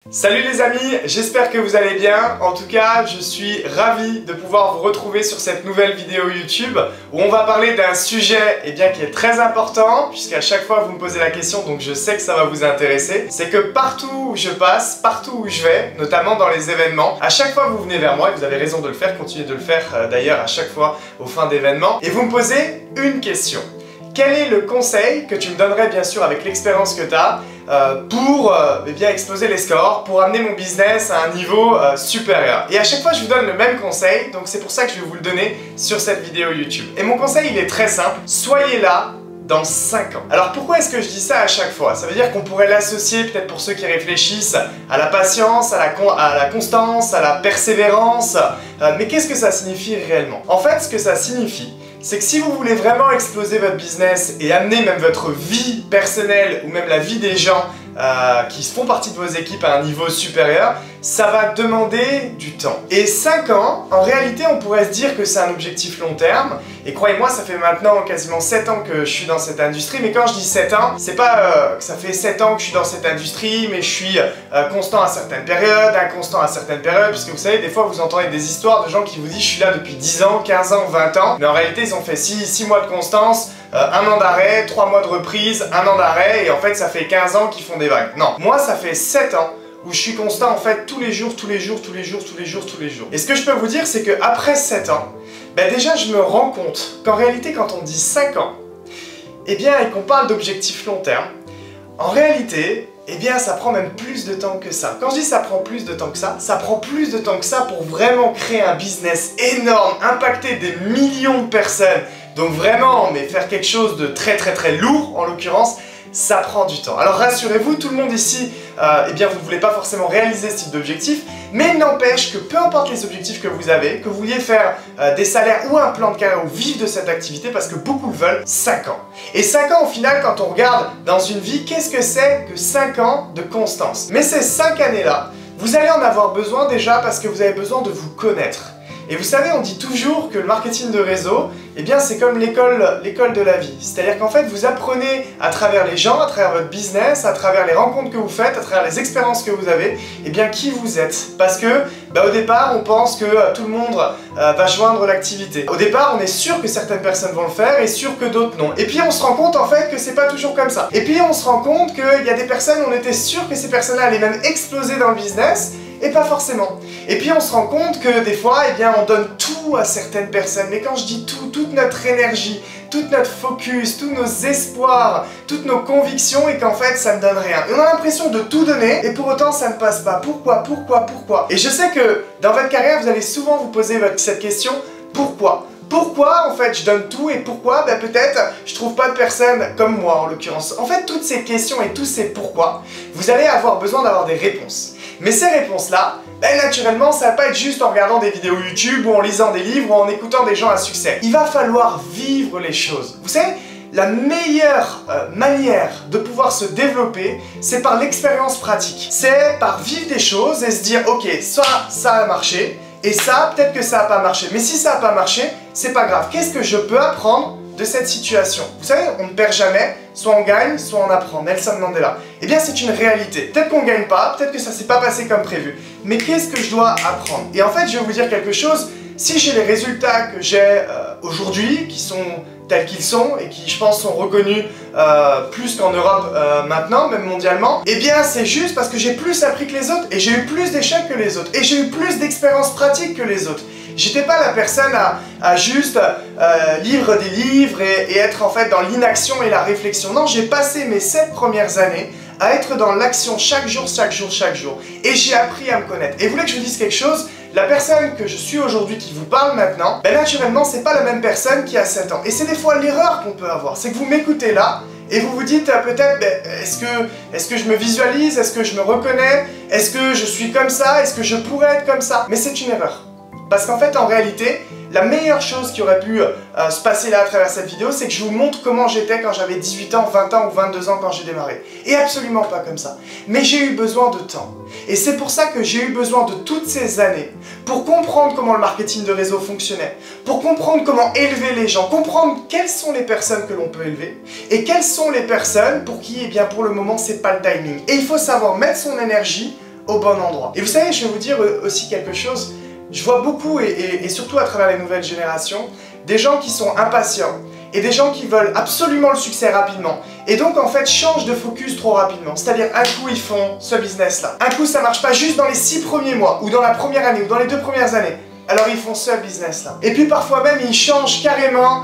Salut les amis, j'espère que vous allez bien. En tout cas, je suis ravi de pouvoir vous retrouver sur cette nouvelle vidéo YouTube où on va parler d'un sujet qui est très important, puisqu'à chaque fois vous me posez la question, donc je sais que ça va vous intéresser. C'est que partout où je passe, partout où je vais, notamment dans les événements, à chaque fois vous venez vers moi, et vous avez raison de le faire, continuez de le faire d'ailleurs à chaque fois aux fins d'événements, et vous me posez une question. Quel est le conseil que tu me donnerais, bien sûr, avec l'expérience que tu as, pour exploser les scores, pour amener mon business à un niveau supérieur? Et à chaque fois, je vous donne le même conseil, donc c'est pour ça que je vais vous le donner sur cette vidéo YouTube. Et mon conseil, il est très simple. Soyez là dans 5 ans. Alors pourquoi est-ce que je dis ça à chaque fois? Ça veut dire qu'on pourrait l'associer, peut-être pour ceux qui réfléchissent, à la patience, à la constance, à la persévérance. Mais qu'est-ce que ça signifie réellement? En fait, ce que ça signifie, c'est que si vous voulez vraiment exploser votre business et amener même votre vie personnelle ou même la vie des gens qui font partie de vos équipes à un niveau supérieur, ça va demander du temps. Et 5 ans, en réalité, on pourrait se dire que c'est un objectif long terme. Et croyez-moi, ça fait maintenant quasiment 7 ans que je suis dans cette industrie. Mais quand je dis 7 ans, c'est pas que ça fait 7 ans que je suis dans cette industrie, mais je suis constant à certaines périodes, inconstant à certaines périodes. Puisque vous savez, des fois, vous entendez des histoires de gens qui vous disent « je suis là depuis 10 ans, 15 ans, 20 ans ». Mais en réalité, ils ont fait 6 mois de constance, 1 an d'arrêt, 3 mois de reprise, 1 an d'arrêt, et en fait, ça fait 15 ans qu'ils font des vagues. Non, moi, ça fait 7 ans où je suis constant en fait tous les jours. Et ce que je peux vous dire, c'est qu'après 7 ans, déjà je me rends compte qu'en réalité quand on dit 5 ans, et qu'on parle d'objectifs long terme, en réalité, ça prend même plus de temps que ça. Quand je dis ça prend plus de temps que ça prend plus de temps que ça pour vraiment créer un business énorme, impacter des millions de personnes. Donc vraiment, mais faire quelque chose de très lourd en l'occurrence, ça prend du temps. Alors rassurez-vous, tout le monde ici, vous ne voulez pas forcément réaliser ce type d'objectif, mais il n'empêche que peu importe les objectifs que vous avez, que vous vouliez faire des salaires ou un plan de carrière ou vivre de cette activité, parce que beaucoup le veulent, 5 ans. Et 5 ans au final, quand on regarde dans une vie, qu'est-ce que c'est que 5 ans de constance? Mais ces 5 années-là, vous allez en avoir besoin déjà parce que vous avez besoin de vous connaître. Et vous savez, on dit toujours que le marketing de réseau, c'est comme l'école de la vie. C'est-à-dire qu'en fait, vous apprenez à travers les gens, à travers votre business, à travers les rencontres que vous faites, à travers les expériences que vous avez, qui vous êtes. Parce que, au départ, on pense que tout le monde va joindre l'activité. Au départ, on est sûr que certaines personnes vont le faire et sûr que d'autres non. Et puis, on se rend compte, en fait, que c'est pas toujours comme ça. Et puis, on se rend compte qu'il y a des personnes, on était sûr que ces personnes-là allaient même exploser dans le business, et pas forcément. Et puis on se rend compte que des fois, on donne tout à certaines personnes. Mais quand je dis tout, toute notre énergie, toute notre focus, tous nos espoirs, toutes nos convictions, et qu'en fait, ça ne donne rien. Et on a l'impression de tout donner, et pour autant, ça ne passe pas. Pourquoi? Et je sais que dans votre carrière, vous allez souvent vous poser cette question, pourquoi? Pourquoi en fait je donne tout et pourquoi peut-être je trouve pas de personne comme moi en l'occurrence. En fait toutes ces questions et tous ces pourquoi, vous allez avoir besoin d'avoir des réponses. Mais ces réponses-là, naturellement ça va pas être juste en regardant des vidéos YouTube ou en lisant des livres ou en écoutant des gens à succès. Il va falloir vivre les choses. Vous savez, la meilleure manière de pouvoir se développer, c'est par l'expérience pratique. C'est par vivre des choses et se dire ok, ça a marché. Et ça, peut-être que ça n'a pas marché. Mais si ça n'a pas marché, c'est pas grave. Qu'est-ce que je peux apprendre de cette situation? Vous savez, on ne perd jamais, soit on gagne, soit on apprend. Nelson Mandela. C'est une réalité. Peut-être qu'on ne gagne pas, peut-être que ça ne s'est pas passé comme prévu. Mais qu'est-ce que je dois apprendre? Et en fait, je vais vous dire quelque chose. Si j'ai les résultats que j'ai aujourd'hui, qui sont tels qu'ils sont et qui, je pense, sont reconnus plus qu'en Europe maintenant, même mondialement, c'est juste parce que j'ai plus appris que les autres et j'ai eu plus d'échecs que les autres et j'ai eu plus d'expériences pratiques que les autres. J'étais pas la personne à juste lire des livres et être en fait dans l'inaction et la réflexion. Non, j'ai passé mes 7 premières années à être dans l'action chaque jour. Et j'ai appris à me connaître. Et vous voulez que je vous dise quelque chose? La personne que je suis aujourd'hui qui vous parle maintenant, naturellement, c'est pas la même personne qui a 7 ans. Et c'est des fois l'erreur qu'on peut avoir. C'est que vous m'écoutez là, et vous vous dites peut-être, est-ce que je me visualise? Est-ce que je me reconnais? Est-ce que je suis comme ça? Est-ce que je pourrais être comme ça? Mais c'est une erreur. Parce qu'en fait, en réalité, la meilleure chose qui aurait pu se passer là à travers cette vidéo, c'est que je vous montre comment j'étais quand j'avais 18 ans, 20 ans ou 22 ans quand j'ai démarré. Et absolument pas comme ça. Mais j'ai eu besoin de temps. Et c'est pour ça que j'ai eu besoin de toutes ces années pour comprendre comment le marketing de réseau fonctionnait, pour comprendre comment élever les gens, comprendre quelles sont les personnes que l'on peut élever et quelles sont les personnes pour qui, pour le moment, c'est pas le timing. Et il faut savoir mettre son énergie au bon endroit. Et vous savez, je vais vous dire aussi quelque chose, je vois beaucoup, et surtout à travers les nouvelles générations, des gens qui sont impatients, et des gens qui veulent absolument le succès rapidement, et donc en fait changent de focus trop rapidement. C'est-à-dire un coup ils font ce business-là, un coup ça marche pas juste dans les 6 premiers mois, ou dans la première année, ou dans les 2 premières années, alors ils font ce business-là. Et puis parfois même ils changent carrément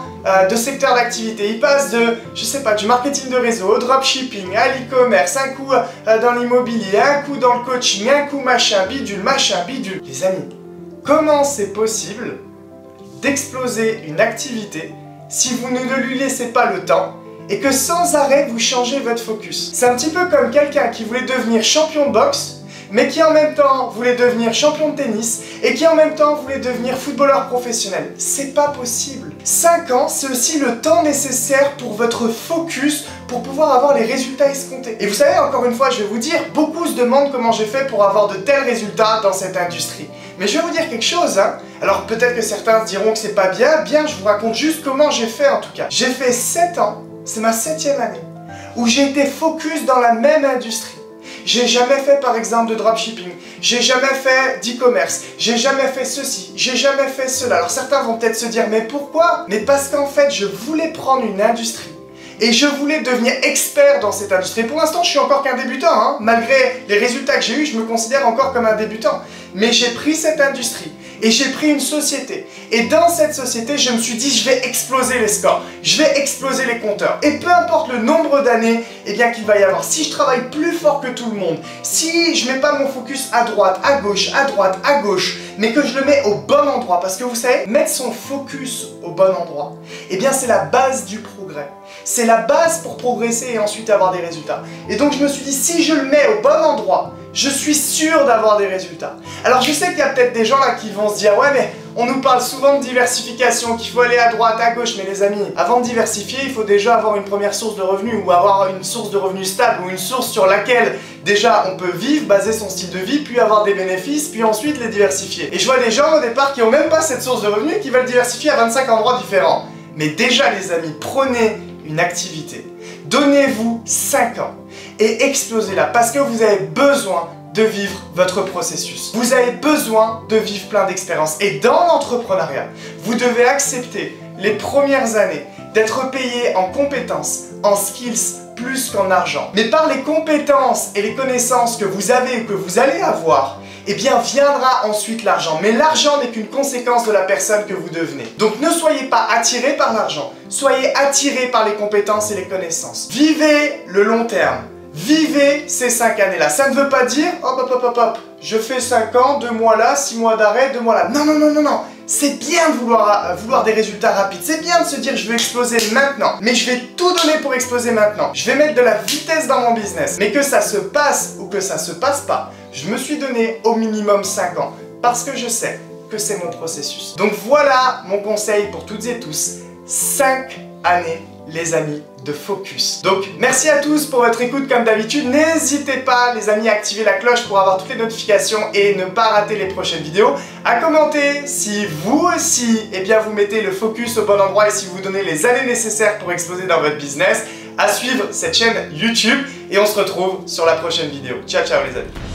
de secteur d'activité, ils passent de, je sais pas, du marketing de réseau, au dropshipping, à l'e-commerce, un coup dans l'immobilier, un coup dans le coaching, un coup machin bidule, machin bidule. Les amis, comment c'est possible d'exploser une activité si vous ne lui laissez pas le temps et que sans arrêt vous changez votre focus? C'est un petit peu comme quelqu'un qui voulait devenir champion de boxe mais qui en même temps voulait devenir champion de tennis et qui en même temps voulait devenir footballeur professionnel. C'est pas possible. 5 ans, c'est aussi le temps nécessaire pour votre focus pour pouvoir avoir les résultats escomptés. Et vous savez, encore une fois, je vais vous dire, beaucoup se demandent comment j'ai fait pour avoir de tels résultats dans cette industrie. Mais je vais vous dire quelque chose, hein. Alors peut-être que certains se diront que c'est pas bien, je vous raconte juste comment j'ai fait en tout cas. J'ai fait 7 ans, c'est ma 7e année, où j'ai été focus dans la même industrie. J'ai jamais fait par exemple de dropshipping, j'ai jamais fait d'e-commerce, j'ai jamais fait ceci, j'ai jamais fait cela. Alors certains vont peut-être se dire mais pourquoi? Mais parce qu'en fait je voulais prendre une industrie et je voulais devenir expert dans cette industrie. Pour l'instant je suis encore qu'un débutant, hein. Malgré les résultats que j'ai eus, je me considère encore comme un débutant. Mais j'ai pris cette industrie et j'ai pris une société. Et dans cette société, je me suis dit, je vais exploser les scores, je vais exploser les compteurs. Et peu importe le nombre d'années qu'il va y avoir, si je travaille plus fort que tout le monde, si je mets pas mon focus à droite, à gauche, à droite, à gauche, mais que je le mets au bon endroit, parce que vous savez, mettre son focus au bon endroit, eh bien c'est la base du progrès. C'est la base pour progresser et ensuite avoir des résultats. Et donc je me suis dit, si je le mets au bon endroit, je suis sûr d'avoir des résultats. Alors je sais qu'il y a peut-être des gens là qui vont se dire, ouais mais on nous parle souvent de diversification, qu'il faut aller à droite, à gauche, mais les amis, avant de diversifier, il faut déjà avoir une première source de revenus, ou avoir une source de revenus stable, ou une source sur laquelle déjà on peut vivre, baser son style de vie, puis avoir des bénéfices, puis ensuite les diversifier. Et je vois des gens au départ qui n'ont même pas cette source de revenus, qui veulent diversifier à 25 endroits différents. Mais déjà les amis, prenez une activité, donnez-vous 5 ans et explosez-la parce que vous avez besoin de vivre votre processus. Vous avez besoin de vivre plein d'expériences. Et dans l'entrepreneuriat, vous devez accepter les premières années d'être payé en compétences, en skills, plus qu'en argent. Mais par les compétences et les connaissances que vous avez ou que vous allez avoir, eh bien viendra ensuite l'argent. Mais l'argent n'est qu'une conséquence de la personne que vous devenez. Donc ne soyez pas attiré par l'argent, soyez attiré par les compétences et les connaissances. Vivez le long terme. Vivez ces 5 années-là. Ça ne veut pas dire, hop, hop, hop, hop, je fais 5 ans, 2 mois là, 6 mois d'arrêt, 2 mois là. Non, non, non, non, non. C'est bien de vouloir des résultats rapides. C'est bien de se dire, je vais exploser maintenant. Mais je vais tout donner pour exploser maintenant. Je vais mettre de la vitesse dans mon business. Mais que ça se passe ou que ça se passe pas, je me suis donné au minimum 5 ans. Parce que je sais que c'est mon processus. Donc voilà mon conseil pour toutes et tous. 5 années, les amis, de focus. Donc merci à tous pour votre écoute comme d'habitude. N'hésitez pas les amis à activer la cloche pour avoir toutes les notifications et ne pas rater les prochaines vidéos. À commenter si vous aussi vous mettez le focus au bon endroit et si vous donnez les années nécessaires pour exploser dans votre business. À suivre cette chaîne YouTube et on se retrouve sur la prochaine vidéo. Ciao ciao les amis.